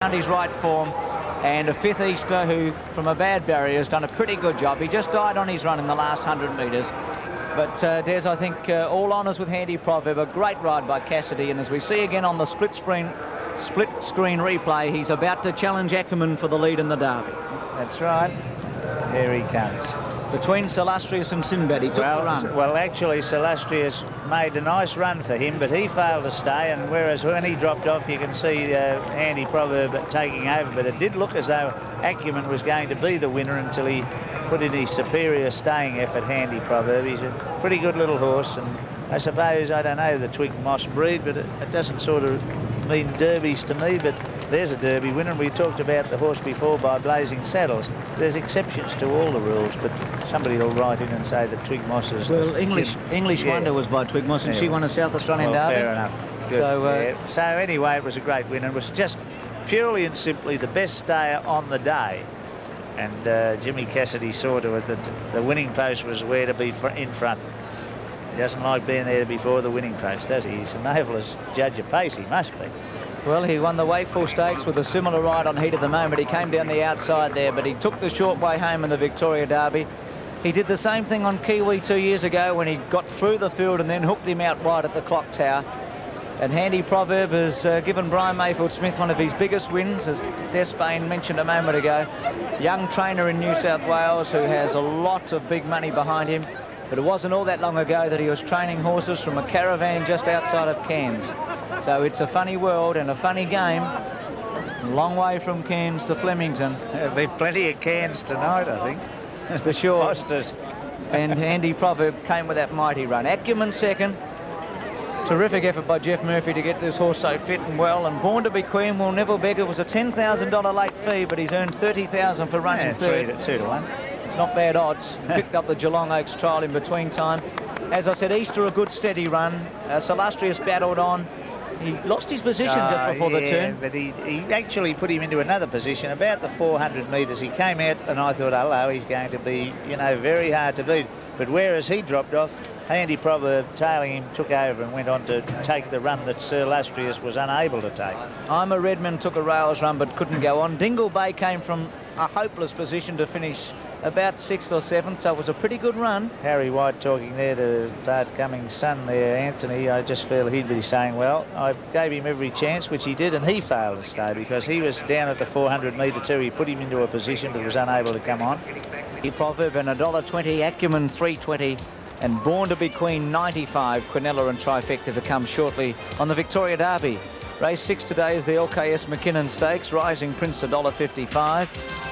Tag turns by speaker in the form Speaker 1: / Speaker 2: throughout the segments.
Speaker 1: found his right form, and a fifth Easter who, from a bad barrier, has done a pretty good job. He just died on his run in the last 100 metres. But Des, I think all honours with Handy Proverb. A great ride by Cassidy, and as we see again on the split screen replay, he's about to challenge ACUMEN for the lead in the Derby.
Speaker 2: That's right. Here he comes.
Speaker 1: Between Salustrious and Sinbad, he took the run.
Speaker 2: Well, actually, Salustrious made a nice run for him, but he failed to stay, and whereas when he dropped off, you can see Handy Proverb taking over, but it did look as though ACUMEN was going to be the winner until he put in his superior staying effort, Handy Proverb. He's a pretty good little horse, and I suppose, I don't know the Twig Moss breed, but it doesn't sort of mean derbies to me, but there's a Derby winner. We talked about the horse before by Blazing Saddles. There's exceptions to all the rules, but somebody will write in and say that Twig Moss is...
Speaker 1: Well, English Wonder was by Twig Moss, and she won a South Australian Derby.
Speaker 2: Fair enough. Good. So anyway, it was a great win, and it was just purely and simply the best stayer on the day. And Jimmy Cassidy saw to it that the winning post was where to be in front. He doesn't like being there before the winning post, does he? He's a marvellous judge of pace, he must be.
Speaker 1: Well, he won the Wakeful Stakes with a similar ride on Heat at the moment. He came down the outside there, but he took the short way home in the Victoria Derby. He did the same thing on Kiwi 2 years ago when he got through the field and then hooked him out wide at the Clock Tower. And Handy Proverb has given Brian Mayfield-Smith one of his biggest wins, as Des Bain mentioned a moment ago. Young trainer in New South Wales who has a lot of big money behind him. But it wasn't all that long ago that he was training horses from a caravan just outside of Cairns. So it's a funny world and a funny game. A long way from Cairns to Flemington.
Speaker 2: There'll be plenty of Cairns tonight, I think.
Speaker 1: That's for sure.
Speaker 2: Fosters.
Speaker 1: And Handy Proverb came with that mighty run. ACUMEN second. Terrific effort by Jeff Murphy to get this horse so fit and well. And Born to be Queen will never beg. It was a $10,000 late fee, but he's earned $30,000 for running third.
Speaker 2: 2 to 1.
Speaker 1: It's not bad odds. Picked up the Geelong Oaks trial in between time. As I said, Easter a good steady run. Salustrious battled on. He lost his position just before the turn.
Speaker 2: But he actually put him into another position about the 400 metres. He came out and I thought, hello, he's going to be, you know, very hard to beat. But whereas he dropped off, Handy Proverb tailing him took over and went on to take the run that Salustrious was unable to take.
Speaker 1: I'm a Redmond took a rails run but couldn't go on. Dingle Bay came from a hopeless position to finish about 6th or 7th, so it was a pretty good run.
Speaker 2: Harry White talking there to Bart Cummings' son there, Anthony. I just feel he'd be saying, well, I gave him every chance, which he did, and he failed to stay because he was down at the 400 metre too. He put him into a position but was unable to come on.
Speaker 1: Proverb and $1.20, ACUMEN $3.20, and Born to be Queen $95. Quinella and Trifecta to come shortly on the Victoria Derby. Race 6 today is the LKS Mackinnon Stakes. Rising Prince $1.55.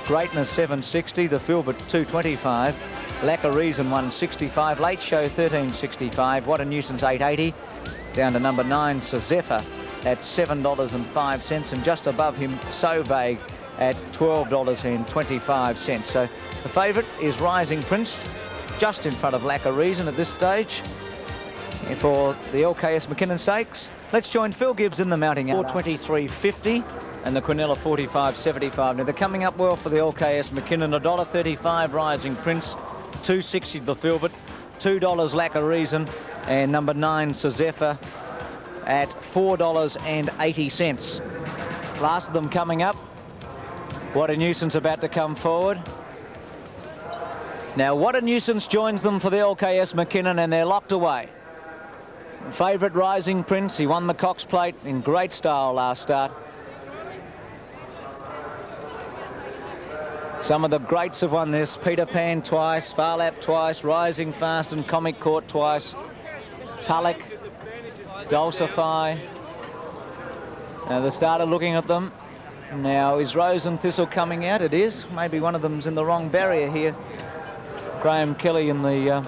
Speaker 1: Greatness $7.60. The Filbert $2.25. Lack of Reason $1.65. Late Show $13.65. What a Nuisance $8.80. Down to number 9 Sazepha at $7.05, and just above him So Vague at $12.25. So the favourite is Rising Prince, just in front of Lack of Reason at this stage for the LKS Mackinnon Stakes. Let's join Phil Gibbs in the mounting out. 423.50 and the Quinella 45.75. Now they're coming up well for the LKS Mackinnon. $1.35 Rising Prince, $2.60 the Filbert, $2 Lack of Reason, and number 9 Sazepha at $4.80. Last of them coming up. What a Nuisance about to come forward. Now What a Nuisance joins them for the LKS Mackinnon, and they're locked away. Favourite Rising Prince, he won the Cox Plate in great style last start. Some of the greats have won this. Peter Pan twice, Farlap twice, Rising Fast and Comic Court twice. Tulloch, Dulcify. Now they started looking at them. Now is Rose and Thistle coming out? It is. Maybe one of them's in the wrong barrier here. Graham Kelly in the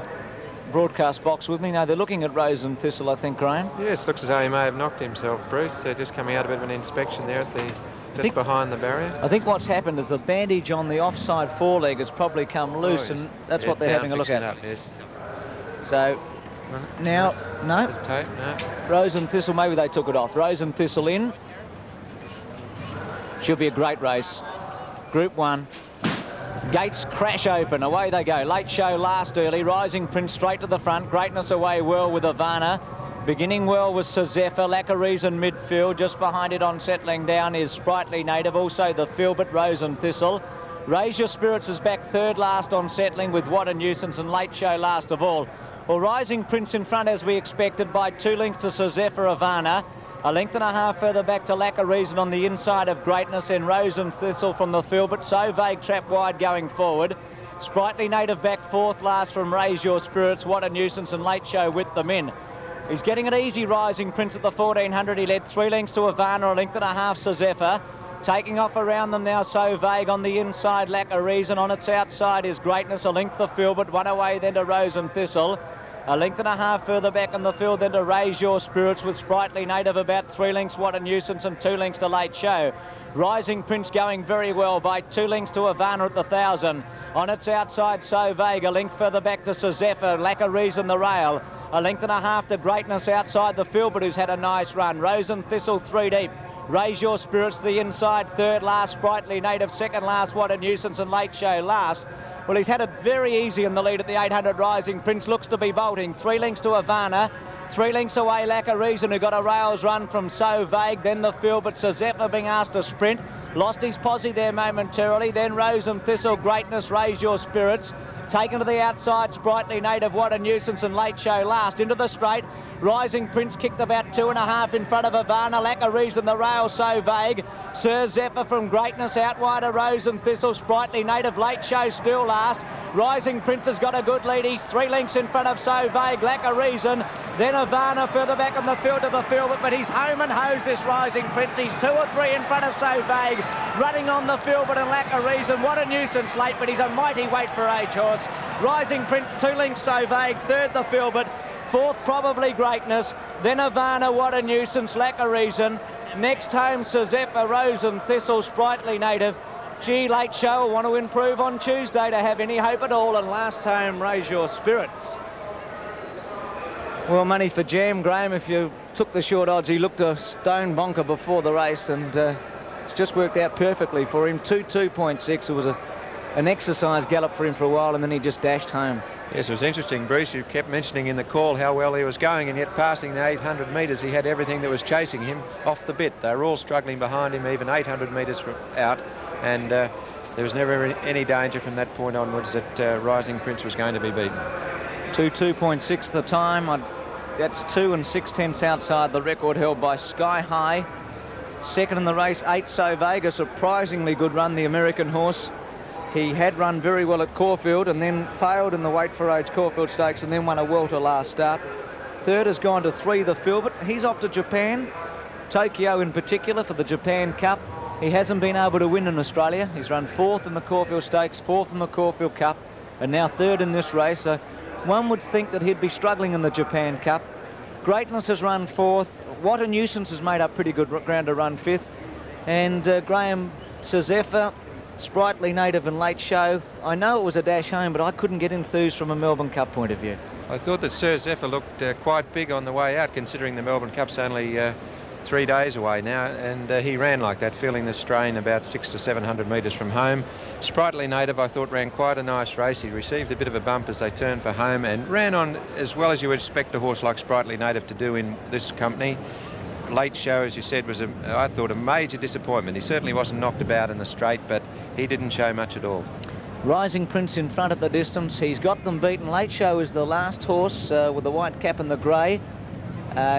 Speaker 1: broadcast box with me. No, they're looking at Rose and Thistle, I think, Graham.
Speaker 3: Yes, looks as though he may have knocked himself, Bruce. They're just coming out a bit of an inspection there at the just behind the barrier.
Speaker 1: I think what's happened is the bandage on the offside foreleg has probably come loose, and that's what they're having a look at.
Speaker 3: Yes.
Speaker 1: So now, no.
Speaker 3: Tape, no.
Speaker 1: Rose and Thistle, maybe they took it off. Rose and Thistle in. Should be a great race. Group 1. Gates crash open. Away they go. Late Show last early. Rising Prince straight to the front. Greatness away well with Ivana. Beginning well with Sir Zephyr, lack of reason midfield. Just behind it on settling down is Sprightly Native, also the Filbert, Rose and Thistle. Raise Your Spirits is back third last on settling with What a Nuisance, and Late Show last of all. Well, Rising Prince in front as we expected by 2 lengths to Sir Zephyr Ivana. A length and a half further back to Lack of Reason on the inside of Greatness, and Rose and Thistle from the Filbert. So Vague trap wide going forward. Sprightly Native back fourth last from Raise Your Spirits, What a Nuisance, and Late Show with them in. He's getting it easy, Rising Prince at the 1400. He led 3 lengths to Ivana, a length and a half Sir Zephyr. Taking off around them now, So Vague on the inside, Lack of Reason. On its outside is Greatness, a length to Filbert, 1 away then to Rose and Thistle. A length and a half further back in the field then to Raise Your Spirits with Sprightly Native about 3 lengths, What a Nuisance, and 2 lengths to Late Show. Rising Prince going very well by 2 lengths to Ivana at the 1000. On its outside, So Vague, a length further back to Sir Zephyr, Lack of Reason the rail. A length and a half to Greatness outside the Filbert, who's had a nice run. Rose and Thistle 3 deep. Raise Your Spirits to the inside, third last Sprightly Native, second last What a Nuisance, and Late Show last. Well, he's had it very easy in the lead at the 800. Rising Prince looks to be bolting. 3 lengths to Ivana. 3 lengths away, Lack of Reason, who got a rails run from So Vague. Then the Filbert, Sir Zephyr being asked to sprint. Lost his posse there momentarily. Then Rose and Thistle, Greatness, Raise Your Spirits. Taken to the outside, Sprightly Native, What a Nuisance, and Late Show last. Into the straight. Rising Prince kicked about 2.5 in front of Ivana. Lack of Reason, the rail, So Vague. Sir Zephyr from Greatness out wide of Rose and Thistle. Sprightly Native, Late Show still last. Rising Prince has got a good lead. He's 3 lengths in front of So Vague. Lack of Reason. Then Ivana further back in the field to the Filbert, but he's home and hosed, this Rising Prince. He's 2 or 3 in front of So Vague. Running on the Filbert and Lack of Reason. What a Nuisance late, but he's a mighty weight for age horse. Rising Prince, 2 lengths So Vague. Third the Filbert. Fourth probably Greatness. Then Ivana, What a Nuisance, Lack of Reason. Next home Sir Zephyr, Rose and Thistle, Sprightly Native. Gee, Late Show will want to improve on Tuesday to have any hope at all. And last home, Raise Your Spirits. Well, money for Jam, Graham. If you took the short odds, he looked a stone bonker before the race, and it's just worked out perfectly for him. 2.6. It was an exercise gallop for him for a while, and then he just dashed home.
Speaker 3: Yes, it was interesting, Bruce. You kept mentioning in the call how well he was going, and yet passing the 800 metres, he had everything that was chasing him off the bit. They were all struggling behind him, even 800 metres from out, and there was never any danger from that point onwards that Rising Prince was going to be beaten.
Speaker 1: 2.6 the time. That's 2 6/10 outside the record held by Sky High. Second in the race, 8 So Vague, a surprisingly good run, the American horse. He had run very well at Caulfield and then failed in the Weight for Age Caulfield Stakes and then won a welter last start. Third has gone to 3, the Filbert. He's off to Japan, Tokyo in particular, for the Japan Cup. He hasn't been able to win in Australia. He's run 4th in the Caulfield Stakes, 4th in the Caulfield Cup, and now 3rd in this race. So one would think that he'd be struggling in the Japan Cup. Greatness has run 4th. What a Nuisance has made up pretty good ground to run 5th. And Graham, Sir Zephyr, Sprightly Native and Late Show. I know it was a dash home, but I couldn't get enthused from a Melbourne Cup point of view.
Speaker 3: I thought that Sir Zephyr looked quite big on the way out, considering the Melbourne Cup's only 3 days away now, and he ran like that, feeling the strain about 600 to 700 metres from home. Sprightly Native, I thought, ran quite a nice race. He received a bit of a bump as they turned for home and ran on as well as you would expect a horse like Sprightly Native to do in this company. Late Show, as you said, was, I thought, a major disappointment. He certainly wasn't knocked about in the straight, but he didn't show much at all.
Speaker 1: Rising Prince in front at the distance. He's got them beaten. Late Show is the last horse with the white cap and the grey.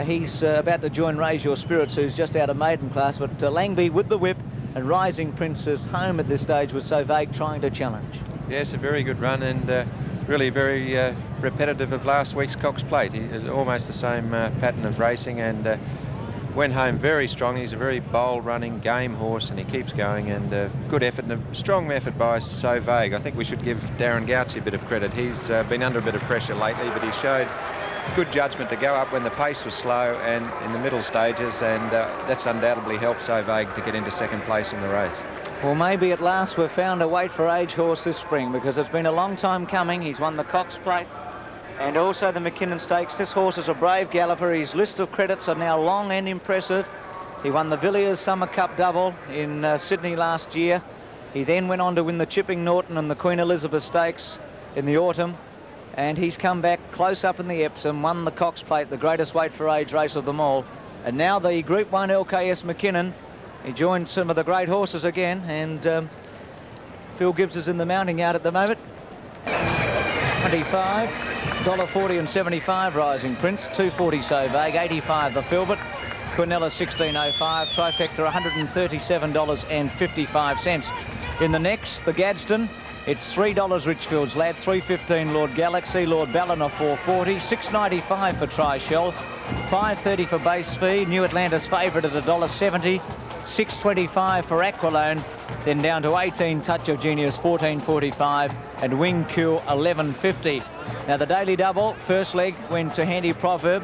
Speaker 1: He's about to join Raise Your Spirits, who's just out of maiden class, but Langby with the whip, and Rising Prince is home at this stage with So Vague trying to challenge.
Speaker 3: Yes, a very good run, and really very repetitive of last week's Cox Plate. He is almost the same pattern of racing, and went home very strong. He's a very bold running game horse, and he keeps going, and good effort and a strong effort by So Vague. I think we should give Darren Gouchy a bit of credit. He's been under a bit of pressure lately, but he showed good judgment to go up when the pace was slow and in the middle stages, and that's undoubtedly helped So Vague to get into second place in the race.
Speaker 1: Well, maybe at last we've found a Weight for Age horse this spring, because it's been a long time coming. He's won the Cox Plate and also the Mackinnon Stakes. This horse is a brave galloper. His list of credits are now long and impressive. He won the Villiers Summer Cup double in Sydney last year. He then went on to win the Chipping Norton and the Queen Elizabeth Stakes in the autumn. And he's come back close up in the Epsom, won the Cox Plate, the greatest weight for age race of them all. And now the Group 1 LKS Mackinnon. He joined some of the great horses again, and Phil Gibbs is in the mounting yard at the moment. 25, $1.40 and 75 Rising Prince, 240 So Vague, 85 the Filbert, Quinella 1605, Trifecta $137.55. In the next, the Gadsden, it's $3 Richfield's Lad, $3.15 Lord Galaxy, Lord Ballina 440, $6.95 for Tri-Shell, $5.30 for Base Fee, New Atlantis favourite at $1.70, $6.25 for Aquilone, then down to 18 Touch of Genius, $14.45, and Wing Q $11.50. Now the daily double, first leg went to Handy Proverb.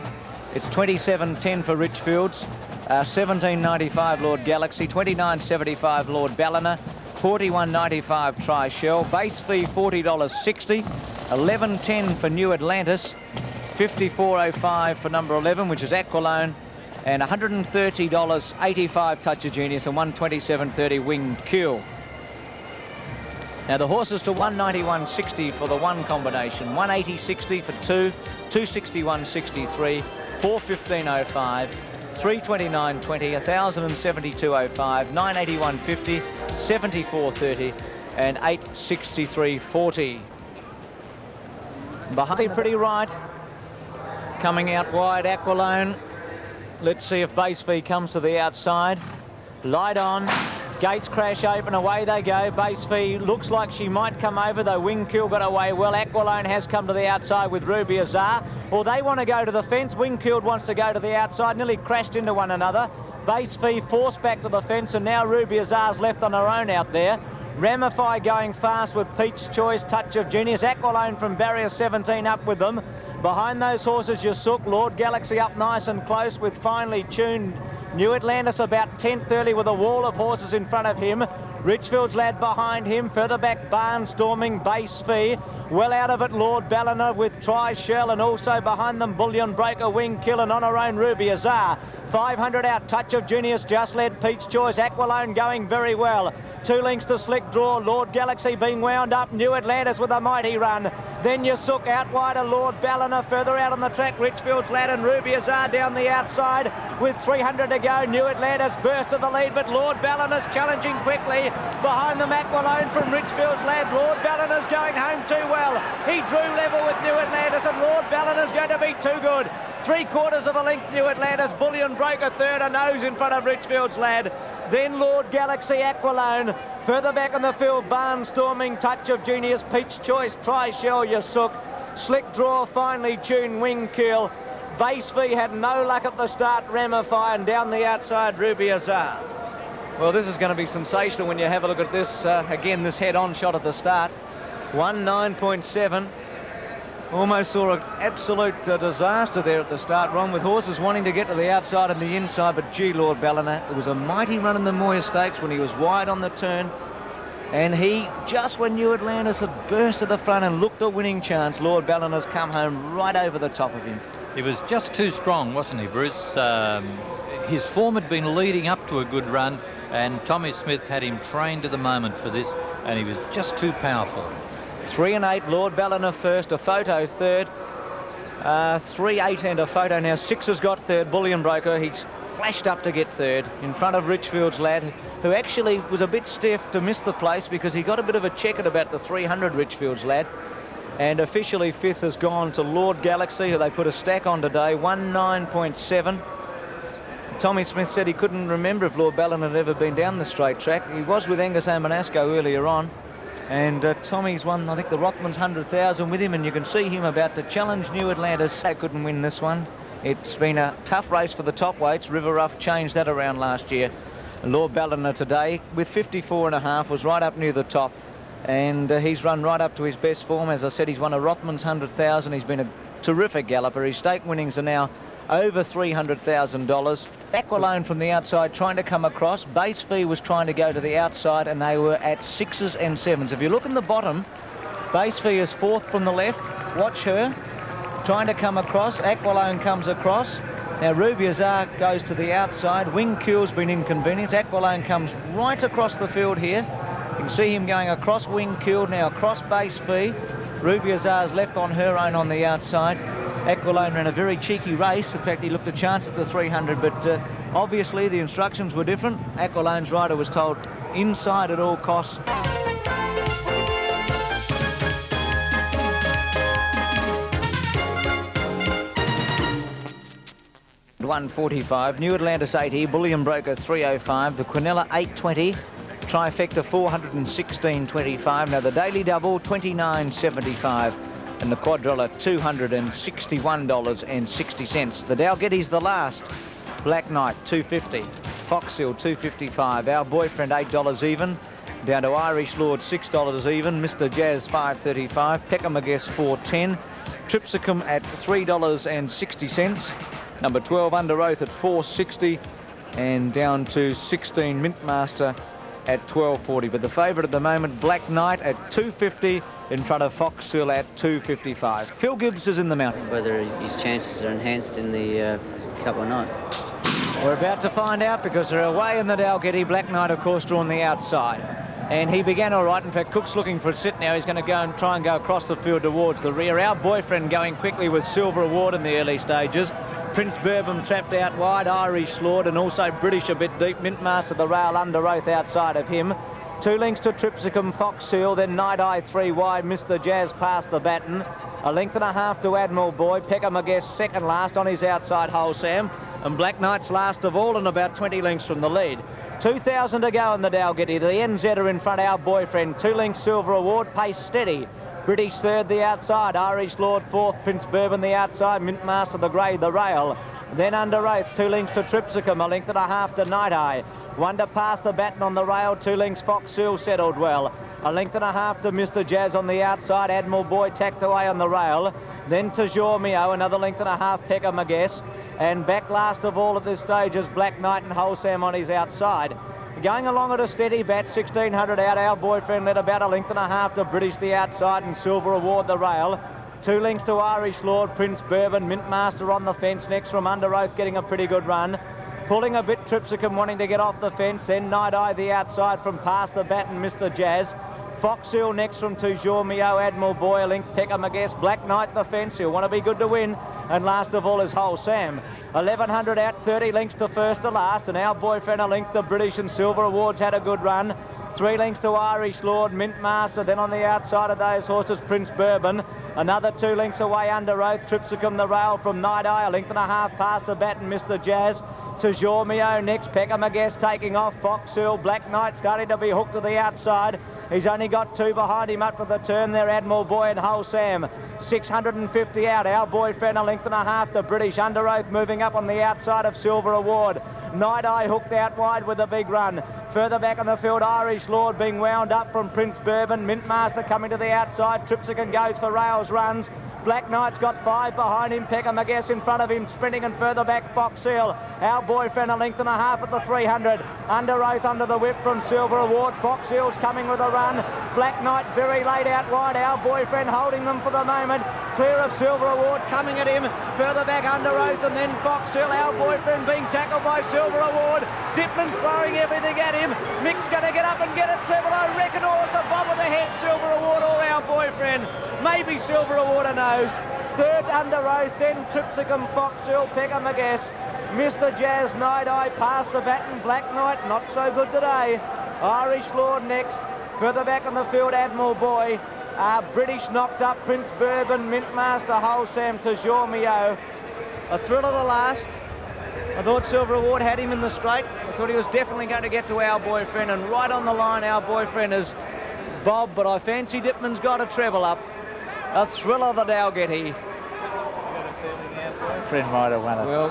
Speaker 1: It's $27.10 for Richfields, $17.95 Lord Galaxy, $29.75 Lord Ballina, $41.95 Tri-Shell, base fee $40.60, $11.10 for New Atlantis, $54.05 for number 11, which is Aquilone, and $130.85 Touch of Genius, and $127.30 Wing Q. Now the horses to $191.60 for the one combination, $180.60 for two, $261.63, $415.05, $329.20, $1,072.05, $981.50, $74.30, and $863.40. Behind pretty right, coming out wide, Aquilone. Let's see if Base Fee comes to the outside. Light on. Gates crash open, away they go. Base Fee looks like she might come over, though Wingkill got away well. Aquilone has come to the outside with Ruby Azar. Or they want to go to the fence. Wingkill wants to go to the outside, nearly crashed into one another. Base Fee forced back to the fence, and now Ruby Azar's left on her own out there. Ramify going fast with Peach Choice, Touch of Genius. Aquilone from barrier 17 up with them. Behind those horses, Yasuk, Lord Galaxy up nice and close with finely tuned New Atlantis about 10th early with a wall of horses in front of him. Richfield's Lad behind him. Further back, Barnstorming, Base Fee. Well out of it, Lord Ballina with Tri-Shell, and also behind them, Bullion, Breaker, Wing Kill, and on her own, Ruby Azar. 500 out, Touch of Genius just led Peach Choice. Aquilone going very well. 2 lengths to Slick Draw. Lord Galaxy being wound up. New Atlantis with a mighty run. Then Yasuk out wider, Lord Ballina. Further out on the track, Richfield's Lad and Ruby Azar down the outside with 300 to go. New Atlantis burst to the lead, but Lord Ballina's challenging quickly. Behind them, Aquilone from Richfield's Lad. Lord Ballina's going home too well. He drew level with New Atlantis, and Lord Ballina's going to be too good. 3/4 of a length, New Atlantis. Bullion Breaker third, a nose in front of Richfield's Lad. Then Lord Galaxy, Aquilone. Further back in the field, Barnstorming, Touch of Genius, Peach Choice, Tri-Shell, Yasuk. Slick Draw, finely tuned, Wing Kill. Base Fee had no luck at the start, Ramify, and down the outside, Ruby Azar. Well, this is going to be sensational when you have a look at this. Again, this head-on shot at the start. 1:09.7. Almost saw an absolute disaster there at the start, Ron, with horses wanting to get to the outside and the inside, but gee, Lord Ballina, it was a mighty run in the Moir Stakes when he was wide on the turn, and he, just when New Atlantis had burst to the front and looked a winning chance, Lord Ballina's come home right over the top of him.
Speaker 4: He was just too strong, wasn't he, Bruce? His form had been leading up to a good run, and Tommy Smith had him trained to the moment for this, and he was just too powerful.
Speaker 1: 3 and 8, Lord Ballina first, a photo third. 3, 8 and a photo. Now 6 has got third, Bullion Broker. He's flashed up to get third in front of Richfield's Lad, who actually was a bit stiff to miss the place because he got a bit of a check at about the 300, Richfield's Lad. And officially 5th has gone to Lord Galaxy, who they put a stack on today, 1:09.7. Tommy Smith said he couldn't remember if Lord Ballina had ever been down the straight track. He was with Angus Omanasco earlier on. And Tommy's won, I think, the Rockman's 100,000 with him, and you can see him about to challenge New Atlantis. They couldn't win this one. It's been a tough race for the top weights. River Rough changed that around last year. Lord Ballina today, with 54.5, was right up near the top. And he's run right up to his best form. As I said, he's won a Rothman's 100,000. He's been a terrific galloper. His stake winnings are now over $300,000. Aquilone from the outside trying to come across. Base Fee was trying to go to the outside, and they were at 6s and 7s. If you look in the bottom, Base Fee is 4th from the left. Watch her trying to come across. Aquilone comes across. Now Ruby Azar goes to the outside. Wing Q's been inconvenienced. Aquilone comes right across the field here. You can see him going across Wing Q, now across Base Fee. Rubiazar's left on her own on the outside. Aquilone ran a very cheeky race. In fact, he looked a chance at the 300, but obviously the instructions were different. Aquilone's rider was told inside at all costs. 145. New Atlantis 80. Bullion Broker 305. The Quinella 820. Trifecta 416.25. Now the Daily Double 29.75. And the Quadrilla $261.60. The Dalgety's the last. Black Knight 250. Foxhill 255. Our Boyfriend $8 even. Down to Irish Lord $6 even. Mr. Jazz 535. Peckham Guess 410. Tripsicum at $3.60. Number 12 Under Oath at $4.60, and down to 16 Mintmaster at $12.40. But the favourite at the moment, Black Knight at $2.50 in front of Foxhill at $2.55. Phil Gibbs is in the mountain.
Speaker 5: Whether his chances are enhanced in the Cup or not.
Speaker 1: We're about to find out because they're away in the Dalgety. Black Knight, of course, drawn the outside. And he began all right. In fact, Cook's looking for a sit now. He's going to go and try and go across the field towards the rear. Our Boyfriend going quickly with Silver Award in the early stages. Prince Bourbon trapped out wide, Irish Lord, and also British a bit deep. Mintmaster the rail Under Oath outside of him. 2 lengths to Tripsicum, Foxhill, then Night Eye 3 wide. Mr. Jazz past the baton. 1.5 lengths to Admiral Boy. Peckham, I guess, second last on his outside hole, Sam. And Black Knight's last of all and about 20 lengths from the lead. 2,000 to go in the Dalgety. The NZ are in front, Our Boyfriend. 2 lengths Silver Award, pace steady. British third, the outside. Irish Lord fourth. Prince Bourbon the outside. Mintmaster the grey, the rail. Then Under Oath, 2 lengths to Tripsicum, 1.5 lengths to Night Eye. 1 to pass the baton on the rail, 2 lengths Foxhill settled well. 1.5 lengths to Mr. Jazz on the outside. Admiral Boy tacked away on the rail. Then to Jormio, another 1.5 lengths Peckham, I guess. And back last of all at this stage is Black Knight and Wholesam on his outside. Going along at a steady bat, 1,600 out. Our Boyfriend led about 1.5 lengths to British the outside and Silver Award the rail. 2 lengths to Irish Lord, Prince Bourbon, Mintmaster on the fence next from Under Oath getting a pretty good run. Pulling a bit, Tripsicum wanting to get off the fence, then Night Eye the outside from past the baton, Mr. Jazz. Foxhill next from Jormio, Admiral Boy, a length Peckham, I guess. Black Knight the fence, he'll want to be good to win. And last of all is Wholesam. 1,100 out, 30 lengths to first to last, and Our Boyfriend a length. The British and Silver Awards had a good run. 3 lengths to Irish Lord, Mintmaster, then on the outside of those horses, Prince Bourbon. Another 2 lengths away Under Oath, Tripsicum the rail from Night Eye, 1.5 lengths past the baton, Mr. Jazz. To Jormio next, Peckham, I guess, taking off. Foxhill, Black Knight starting to be hooked to the outside. He's only got 2 behind him up to the turn there, Admiral Boy and Wholesam. 650 out, Our Boyfriend, 1.5 lengths. The British Under Oath moving up on the outside of Silver Award. Night Eye hooked out wide with a big run. Further back on the field, Irish Lord being wound up from Prince Bourbon. Mintmaster coming to the outside. Tripsicum goes for rails, runs. Black Knight's got 5 behind him. Peckham, I guess, in front of him, sprinting, and further back, Foxhill. Our Boyfriend, 1.5 lengths at the 300. Under Oath under the whip from Silver Award. Foxhill's coming with a run. Black Knight very late out wide. Our Boyfriend holding them for the moment. Clear of Silver Award, coming at him. Further back Under Oath, and then Foxhill. Our Boyfriend being tackled by Silver Award. Dipman throwing everything at him. Mick's going to get up and get it. Treble, I reckon, horse above with the head. Silver Award or Our Boyfriend. Maybe Silver Award, knows. Third Under Oath, then Tripsicum, Foxhill, Peckham, I guess. Mr. Jazz, Night Eye past the baton. Black Knight not so good today. Irish Lord next. Further back on the field, Admiral Boy. British knocked up, Prince Bourbon, Mintmaster, Wholesam to Jormio. A thrill of the last. I thought Silver Award had him in the straight. I thought he was definitely going to get to Our Boyfriend, and right on the line Our Boyfriend is Bob, but I fancy Dipman's got a treble up. A thrill of the Dalgety.
Speaker 2: Friend might have won it.
Speaker 1: Well,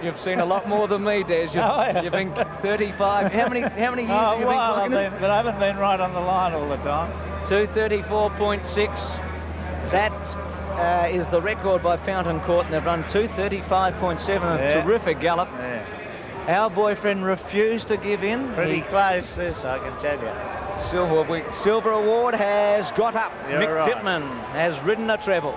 Speaker 1: you've seen a lot more than me, Des. You've been 35. How many years have you been looking at?
Speaker 2: But I haven't been right on the line all the time.
Speaker 1: 2:34.6. That is the record by Fountain Court, and they've run 2:35.7. A terrific gallop.
Speaker 2: Yeah.
Speaker 1: Our Boyfriend refused to give in.
Speaker 2: Pretty close this, I can tell you.
Speaker 1: Silver Award has got up.
Speaker 2: You're
Speaker 1: Mick
Speaker 2: right.
Speaker 1: Dipman has ridden a treble.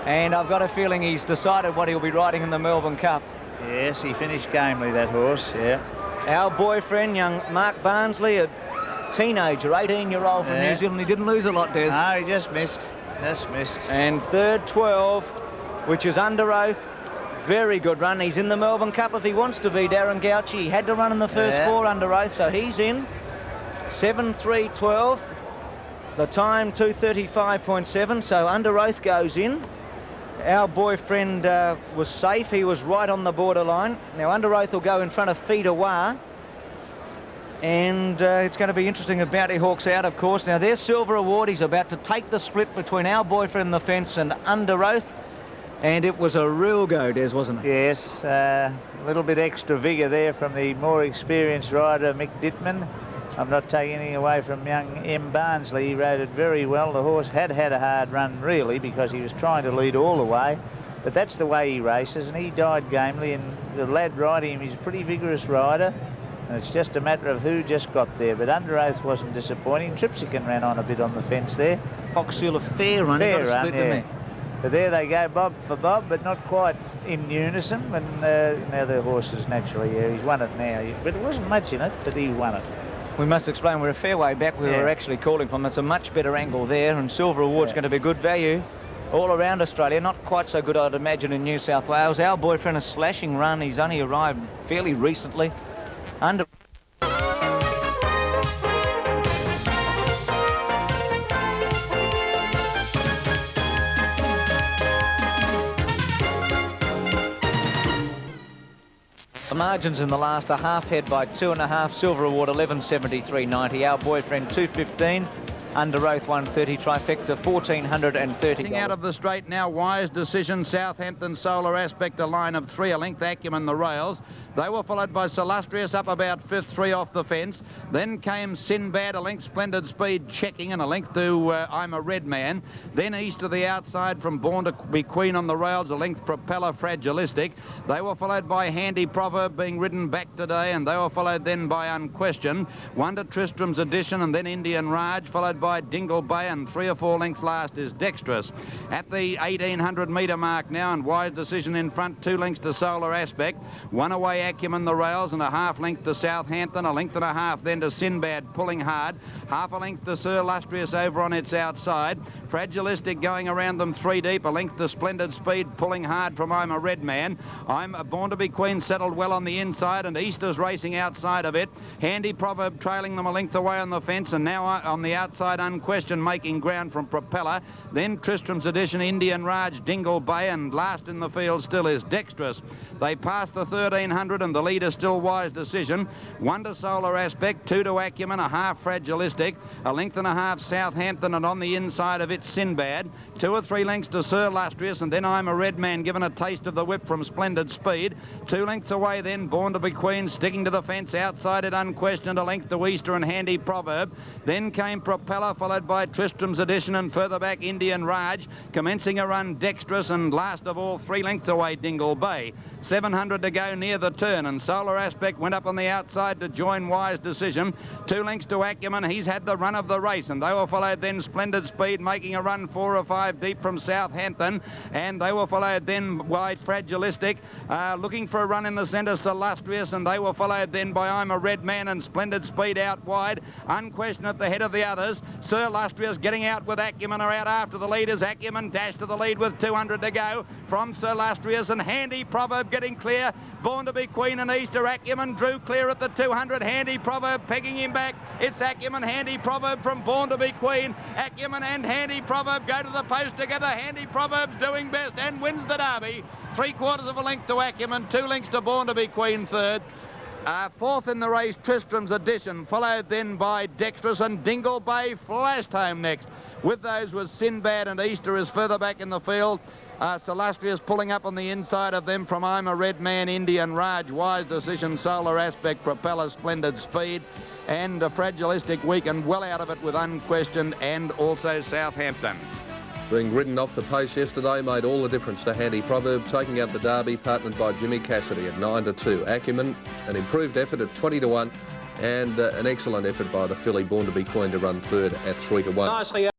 Speaker 1: And I've got a feeling he's decided what he'll be riding in the Melbourne Cup.
Speaker 2: Yes, he finished gamely, that horse, yeah.
Speaker 1: Our Boyfriend, young Mark Barnsley, a teenager, 18-year-old from New Zealand. He didn't lose a lot, Des.
Speaker 2: No, he just missed. Just missed.
Speaker 1: And third, 12, which is Under Oath. Very good run. He's in the Melbourne Cup if he wants to be, Darren Gauchi. He had to run in the first 4 Under Oath, so he's in. 7:3:12. The time 2:35.7, so Under Oath goes in. Our boyfriend was safe. He was right on the borderline. Now Under Oath will go in front of Feed Awar. And it's going to be interesting if Bounty Hawk's out, of course. Now there's Silver Award. He's about to take the split between Our Boyfriend in the Fence and Under Oath. And it was a real go, Des, wasn't it?
Speaker 2: Yes, a little bit extra vigour there from the more experienced rider, Mick Dittman. I'm not taking anything away from young M. Barnsley. He rode it very well. The horse had a hard run, really, because he was trying to lead all the way. But that's the way he races, and he died gamely. And the lad riding him, he's a pretty vigorous rider. And it's just a matter of who just got there. But Under Oath wasn't disappointing. Tripsican ran on a bit on the fence there.
Speaker 1: Fox Seal, a fair run.
Speaker 2: Fair
Speaker 1: got a
Speaker 2: run,
Speaker 1: split, didn't he?
Speaker 2: But there they go, Bob for Bob, but not quite in unison. And now the horse is naturally here. He's won it now. But it wasn't much in it, but he won it.
Speaker 1: We must explain we're a fair way back. We were actually calling from. It's a much better angle there, and Silver Award's going to be good value all around Australia. Not quite so good, I'd imagine, in New South Wales. Our Boyfriend, a slashing run. He's only arrived fairly recently. Under. The margins in the last are half head by 2.5. Silver Award 11.73.90. Our Boyfriend 2.15. Under Oath 1.30. Trifecta 1,430.
Speaker 6: Out of the straight now. Wise Decision. Southampton Solar Aspect. A line of 3 a length. Acumen the rails. They were followed by Solustrious up about 5th, 3 off the fence. Then came Sinbad, a length. Splendid Speed checking, and a length to I'm a Red Man. Then east of the outside from Born to be Queen on the rails, a length. Propeller Fragilistic. They were followed by Handy Proverb being ridden back today, and they were followed then by Unquestioned. Wonder Tristram's Edition, and then Indian Raj, followed by Dingle Bay, and 3 or 4 lengths last is Dexterous. At the 1,800 metre mark now, and Wise Decision in front, 2 lengths to Solar Aspect. 1 away Acumen the rails, and a half length to Southampton, a length and a half then to Sinbad pulling hard, half a length to Sir Lustrious over on its outside. Fragilistic going around them 3 deep, a length to Splendid Speed pulling hard from I'm a Red Man. I'm Born to be Queen settled well on the inside, and Easter's racing outside of it. Handy Proverb trailing them a length away on the fence, and now on the outside Unquestioned making ground from Propeller. Then Tristram's Edition, Indian Raj, Dingle Bay, and last in the field still is Dexterous. They pass the 1,300, and the leader still Wise Decision. 1 to Solar Aspect, 2 to Acumen, a half Fragilistic, a length and a half Southampton, and on the inside of it Sinbad. 2 or 3 lengths to Sir Lustrious, and then I'm a Red Man given a taste of the whip from Splendid Speed. 2 lengths away then Born to be Queen, sticking to the fence outside it Unquestioned, a length to Easter and Handy Proverb. Then came Propeller, followed by Tristram's Edition, and further back Indian Raj, commencing a run Dexterous, and last of all 3 lengths away Dingle Bay. 700 to go near the turn, and Solar Aspect went up on the outside to join Wise Decision. 2 lengths to Acumen. He's had the run of the race, and they were followed then Splendid Speed making a run 4 or 5 deep from Southampton, and they were followed then by Fragilistic looking for a run in the centre, Solustrious, and they were followed then by I'm a Red Man and Splendid Speed out wide. Unquestioned at the head of the others. Sir Lustrious getting out with Acumen are out after the leaders. Acumen dashed to the lead with 200 to go from Sir Lustrious, and Handy Proverb getting clear. Born to be Queen and Easter. Acumen drew clear at the 200. Handy Proverb pegging him back. It's Acumen, Handy Proverb from Born to be Queen. Acumen and Handy Proverb go to the post together. Handy Proverb's doing best and wins the Derby. 3/4 of a length to Acumen, 2 lengths to Born to be Queen third. 4th in the race, Tristram's Edition, followed then by Dexterous, and Dingle Bay flashed home next. With those was Sinbad, and Easter is further back in the field. Solustrious pulling up on the inside of them from I'm a Red Man, Indian Raj, Wise Decision, Solar Aspect, Propeller, Splendid Speed, and a Fragilistic week, and well out of it with Unquestioned and also Southampton.
Speaker 7: Being ridden off the pace yesterday made all the difference to Handy Proverb, taking out the Derby, partnered by Jimmy Cassidy at 9 to 2. Acumen, an improved effort at 20 to 1, and an excellent effort by the filly Born to be Queen to run third at 3 to 1.